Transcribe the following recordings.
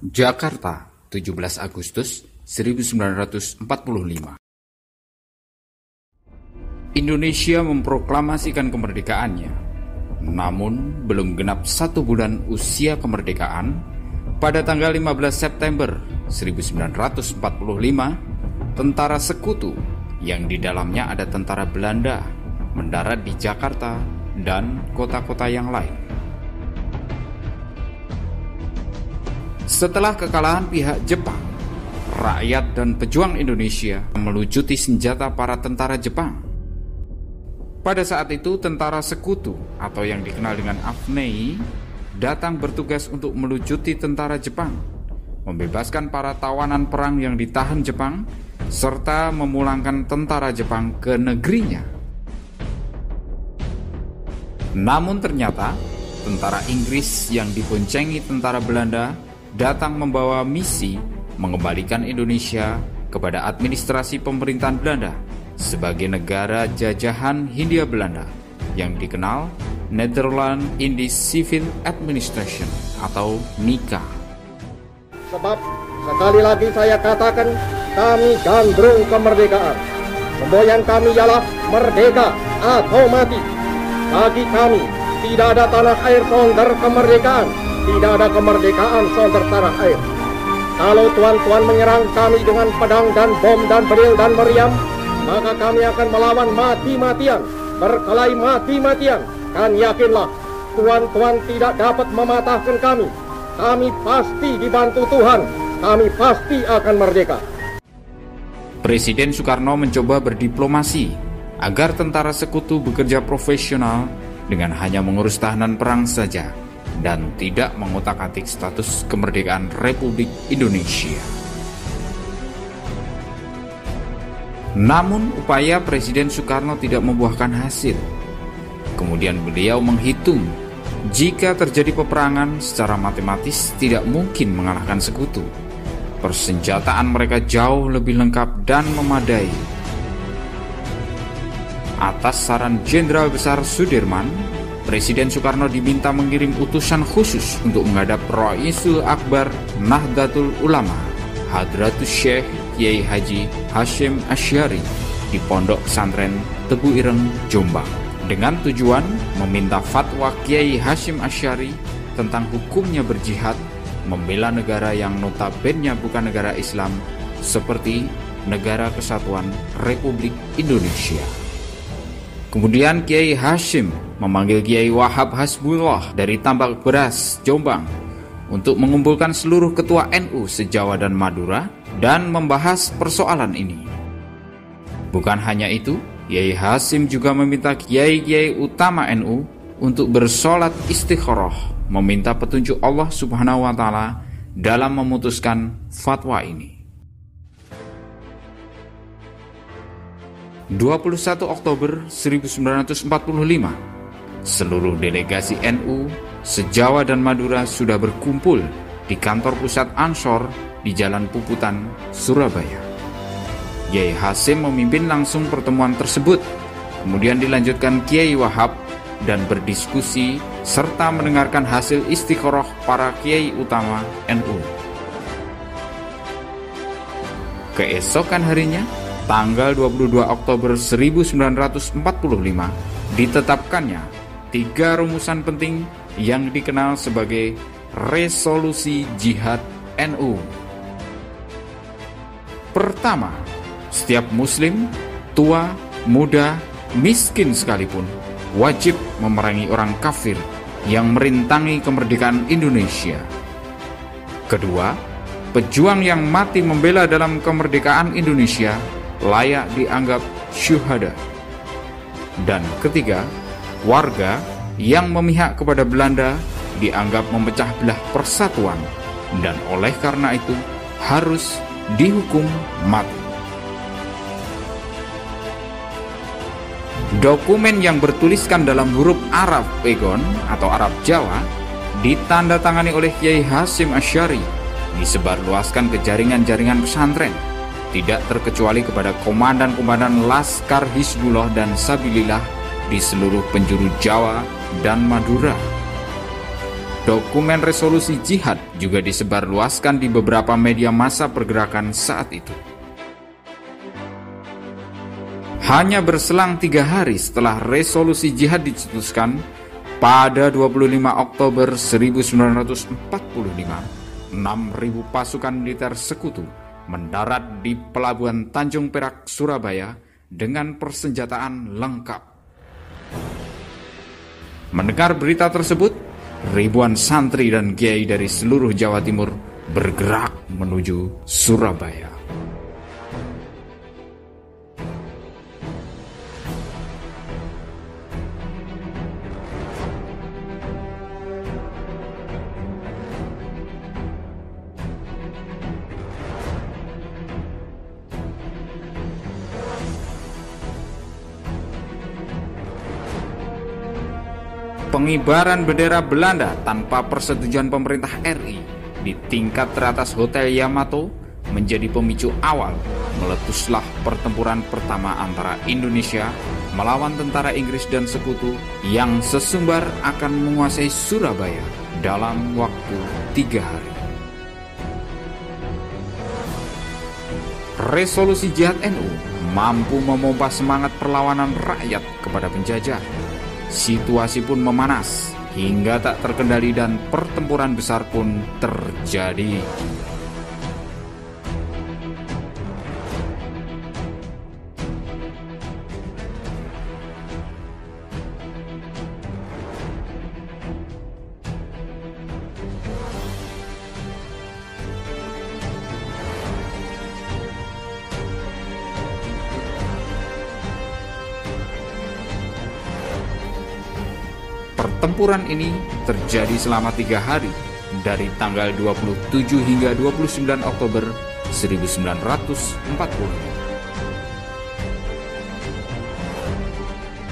Jakarta, 17 Agustus 1945. Indonesia memproklamasikan kemerdekaannya. Namun, belum genap 1 bulan usia kemerdekaan, pada tanggal 15 September 1945, tentara sekutu yang di dalamnya ada tentara Belanda mendarat di Jakarta dan kota-kota yang lain. Setelah kekalahan pihak Jepang, rakyat dan pejuang Indonesia melucuti senjata para tentara Jepang. Pada saat itu, tentara sekutu atau yang dikenal dengan AFNEI datang bertugas untuk melucuti tentara Jepang, membebaskan para tawanan perang yang ditahan Jepang, serta memulangkan tentara Jepang ke negerinya. Namun ternyata, tentara Inggris yang diboncengi tentara Belanda datang membawa misi mengembalikan Indonesia kepada administrasi pemerintahan Belanda sebagai negara jajahan Hindia Belanda yang dikenal Netherlands Indies Civil Administration atau NICA. Sebab sekali lagi saya katakan, kami gandrung kemerdekaan. Semboyan kami ialah merdeka atau mati. Bagi kami tidak ada tanah air sonder kemerdekaan. Tidak ada kemerdekaan sonder tanah air. Kalau tuan-tuan menyerang kami dengan pedang dan bom dan beril dan meriam, maka kami akan melawan mati-matian, berkelahi mati-matian. Kan yakinlah, tuan-tuan tidak dapat mematahkan kami. Kami pasti dibantu Tuhan. Kami pasti akan merdeka. Presiden Soekarno mencoba berdiplomasi agar tentara sekutu bekerja profesional dengan hanya mengurus tahanan perang saja dan tidak mengotak-atik status kemerdekaan Republik Indonesia. Namun upaya Presiden Soekarno tidak membuahkan hasil. Kemudian beliau menghitung, jika terjadi peperangan secara matematis tidak mungkin mengalahkan sekutu. Persenjataan mereka jauh lebih lengkap dan memadai. Atas saran Jenderal Besar Sudirman, Presiden Soekarno diminta mengirim utusan khusus untuk menghadap Raisul Akbar Nahdlatul Ulama, Hadratus Syekh Kiai Haji Hasyim Asy'ari di Pondok Pesantren Tebu Ireng, Jombang, dengan tujuan meminta fatwa Kiai Hasyim Asy'ari tentang hukumnya berjihad membela negara yang notabene bukan negara Islam seperti Negara Kesatuan Republik Indonesia. Kemudian Kiai Hasyim memanggil Kiai Wahab Hasbullah dari Tambak Beras, Jombang, untuk mengumpulkan seluruh ketua NU se-Jawa dan Madura dan membahas persoalan ini. Bukan hanya itu, Kiai Hasyim juga meminta kiai-kiai utama NU untuk bersolat istikharah, meminta petunjuk Allah Subhanahu wa Ta'ala dalam memutuskan fatwa ini. 21 Oktober 1945, seluruh delegasi NU se-Jawa dan Madura sudah berkumpul di kantor pusat Ansor di Jalan Puputan, Surabaya. Kiai Hasyim memimpin langsung pertemuan tersebut, kemudian dilanjutkan Kiai Wahab dan berdiskusi serta mendengarkan hasil istikharah para kiai utama NU. Keesokan harinya, tanggal 22 Oktober 1945, ditetapkannya 3 rumusan penting yang dikenal sebagai Resolusi Jihad NU. Pertama, setiap muslim, tua, muda, miskin sekalipun, wajib memerangi orang kafir yang merintangi kemerdekaan Indonesia. Kedua, pejuang yang mati membela dalam kemerdekaan Indonesia layak dianggap syuhada. Dan ketiga, warga yang memihak kepada Belanda dianggap memecah belah persatuan dan oleh karena itu harus dihukum mati. Dokumen yang bertuliskan dalam huruf Arab Pegon atau Arab Jawa ditandatangani oleh Kiai Hasyim Asy'ari, disebarluaskan ke jaringan-jaringan pesantren, tidak terkecuali kepada komandan-komandan Laskar Hizbullah dan Sabilillah di seluruh penjuru Jawa dan Madura. Dokumen resolusi jihad juga disebarluaskan di beberapa media massa pergerakan saat itu. Hanya berselang 3 hari setelah resolusi jihad dicetuskan, pada 25 Oktober 1945, 6.000 pasukan militer sekutu mendarat di Pelabuhan Tanjung Perak, Surabaya dengan persenjataan lengkap. Mendengar berita tersebut, ribuan santri dan kiai dari seluruh Jawa Timur bergerak menuju Surabaya. Pengibaran bendera Belanda tanpa persetujuan pemerintah RI di tingkat teratas Hotel Yamato menjadi pemicu awal meletuslah pertempuran pertama antara Indonesia melawan tentara Inggris dan sekutu yang sesumbar akan menguasai Surabaya dalam waktu 3 hari. Resolusi Jihad NU mampu memompa semangat perlawanan rakyat kepada penjajah. Situasi pun memanas hingga tak terkendali dan pertempuran besar pun terjadi. Pertempuran ini terjadi selama 3 hari, dari tanggal 27 hingga 29 Oktober 1940.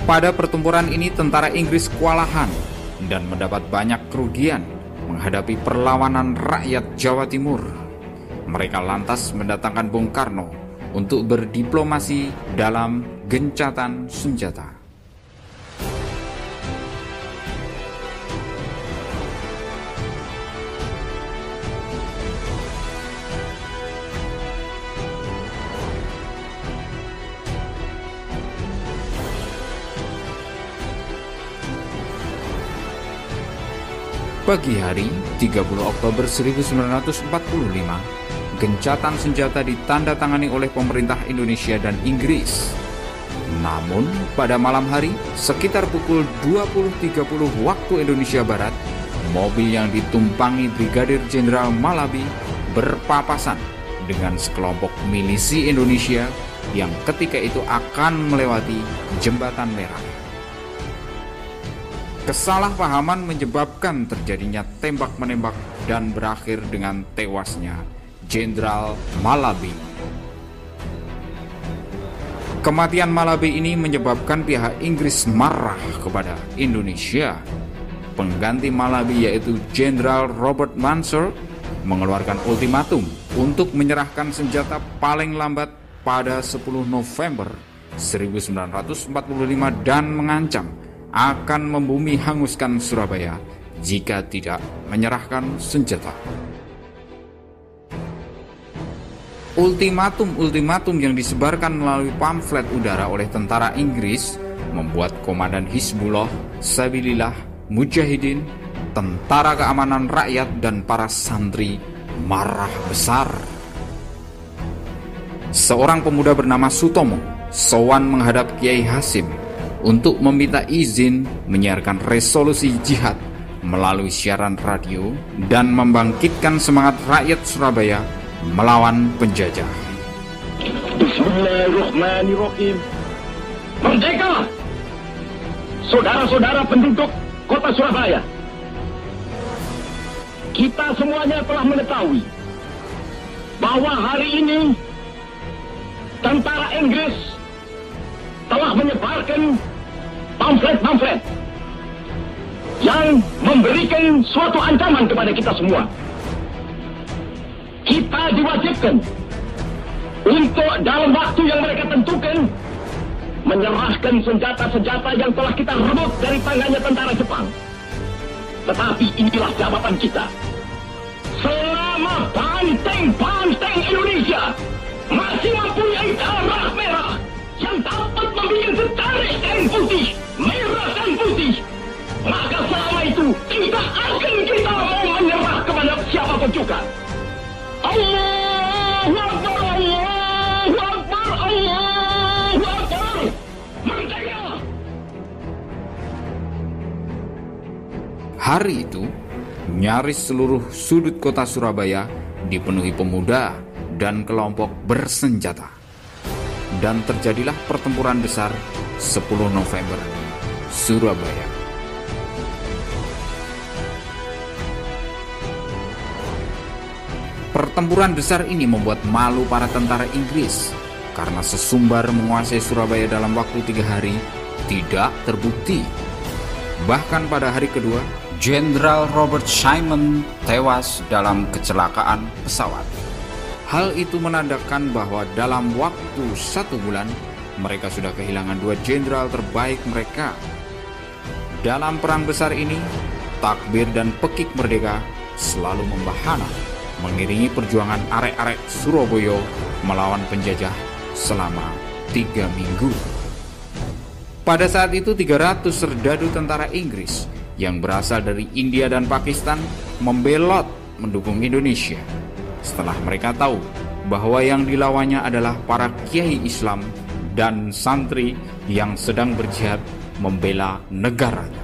Pada pertempuran ini tentara Inggris kewalahan dan mendapat banyak kerugian menghadapi perlawanan rakyat Jawa Timur. Mereka lantas mendatangkan Bung Karno untuk berdiplomasi dalam gencatan senjata. Pagi hari 30 Oktober 1945, gencatan senjata ditandatangani oleh pemerintah Indonesia dan Inggris. Namun, pada malam hari, sekitar pukul 20.30 waktu Indonesia Barat, mobil yang ditumpangi Brigadir Jenderal Malabi berpapasan dengan sekelompok milisi Indonesia yang ketika itu akan melewati Jembatan Merah. Kesalahpahaman menyebabkan terjadinya tembak-menembak dan berakhir dengan tewasnya Jenderal Malabi. Kematian Malabi ini menyebabkan pihak Inggris marah kepada Indonesia. Pengganti Malabi yaitu Jenderal Robert Mansur mengeluarkan ultimatum untuk menyerahkan senjata paling lambat pada 10 November 1945 dan mengancam akan membumi hanguskan Surabaya jika tidak menyerahkan senjata. Ultimatum yang disebarkan melalui pamflet udara oleh tentara Inggris membuat Komandan Hizbullah, Sabilillah, Mujahidin, Tentara Keamanan Rakyat, dan para santri marah besar. Seorang pemuda bernama Sutomo sowan menghadap Kiai Hasim untuk meminta izin menyiarkan resolusi jihad melalui siaran radio dan membangkitkan semangat rakyat Surabaya melawan penjajah. Bismillahirrahmanirrahim. Merdeka! Saudara-saudara penduduk kota Surabaya, kita semuanya telah mengetahui bahwa hari ini tentara Inggris telah menyebarkan pamflet-pamflet yang memberikan suatu ancaman kepada kita semua. Kita diwajibkan untuk dalam waktu yang mereka tentukan menyerahkan senjata-senjata yang telah kita rebut dari tangannya tentara Jepang. Tetapi inilah jawaban kita. Selama banteng-banteng Indonesia masih mempunyai darah merah yang dapat membuat tertarik kain putih, merah dan putih, maka selama itu kita mau menyerah kepada siapapun juga. Allahu Akbar, Allahu Akbar, Allahu Akbar. Merdeka! Hari itu, nyaris seluruh sudut kota Surabaya dipenuhi pemuda dan kelompok bersenjata. Dan terjadilah pertempuran besar 10 November, Surabaya. Pertempuran besar ini membuat malu para tentara Inggris karena sesumbar menguasai Surabaya dalam waktu 3 hari tidak terbukti. Bahkan pada hari kedua, Jenderal Robert Sherman tewas dalam kecelakaan pesawat. Hal itu menandakan bahwa dalam waktu 1 bulan, mereka sudah kehilangan 2 jenderal terbaik mereka. Dalam perang besar ini, takbir dan pekik merdeka selalu membahana, mengiringi perjuangan arek-arek Surabaya melawan penjajah selama 3 minggu. Pada saat itu 300 serdadu tentara Inggris yang berasal dari India dan Pakistan membelot mendukung Indonesia. Setelah mereka tahu bahwa yang dilawannya adalah para kiai Islam dan santri yang sedang berjihad membela negaranya.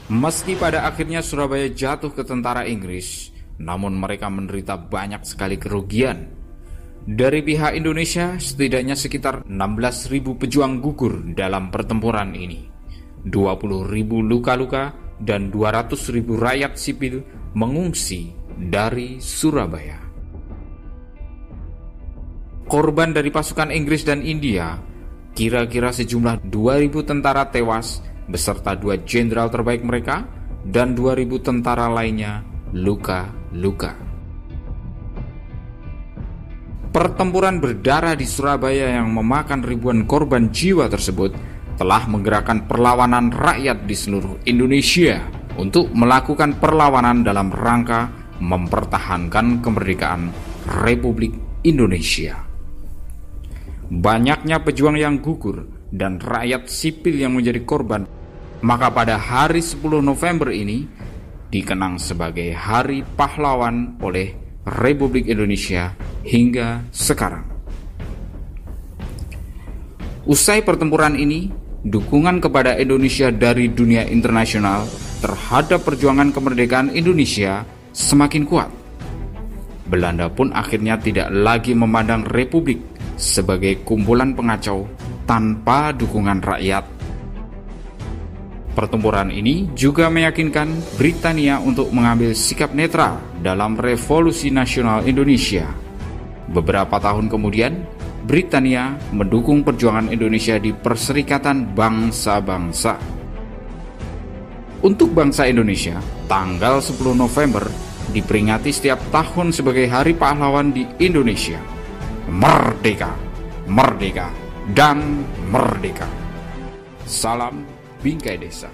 Meski pada akhirnya Surabaya jatuh ke tentara Inggris, namun mereka menderita banyak sekali kerugian. Dari pihak Indonesia, setidaknya sekitar 16.000 pejuang gugur dalam pertempuran ini. 20.000 luka-luka dan 200.000 rakyat sipil mengungsi dari Surabaya. Korban dari pasukan Inggris dan India, kira-kira sejumlah 2.000 tentara tewas beserta 2 jenderal terbaik mereka dan 2.000 tentara lainnya luka-luka. Pertempuran berdarah di Surabaya yang memakan ribuan korban jiwa tersebut telah menggerakkan perlawanan rakyat di seluruh Indonesia untuk melakukan perlawanan dalam rangka mempertahankan kemerdekaan Republik Indonesia. Banyaknya pejuang yang gugur dan rakyat sipil yang menjadi korban, maka pada hari 10 November ini dikenang sebagai Hari Pahlawan oleh Republik Indonesia hingga sekarang. Usai pertempuran ini, dukungan kepada Indonesia dari dunia internasional terhadap perjuangan kemerdekaan Indonesia semakin kuat. Belanda pun akhirnya tidak lagi memandang Republik sebagai kumpulan pengacau tanpa dukungan rakyat. Pertempuran ini juga meyakinkan Britania untuk mengambil sikap netral dalam Revolusi Nasional Indonesia. Beberapa tahun kemudian, Britania mendukung perjuangan Indonesia di Perserikatan Bangsa-Bangsa. Untuk bangsa Indonesia, tanggal 10 November diperingati setiap tahun sebagai Hari Pahlawan di Indonesia. Merdeka, merdeka, dan merdeka. Salam Bingkai Desa.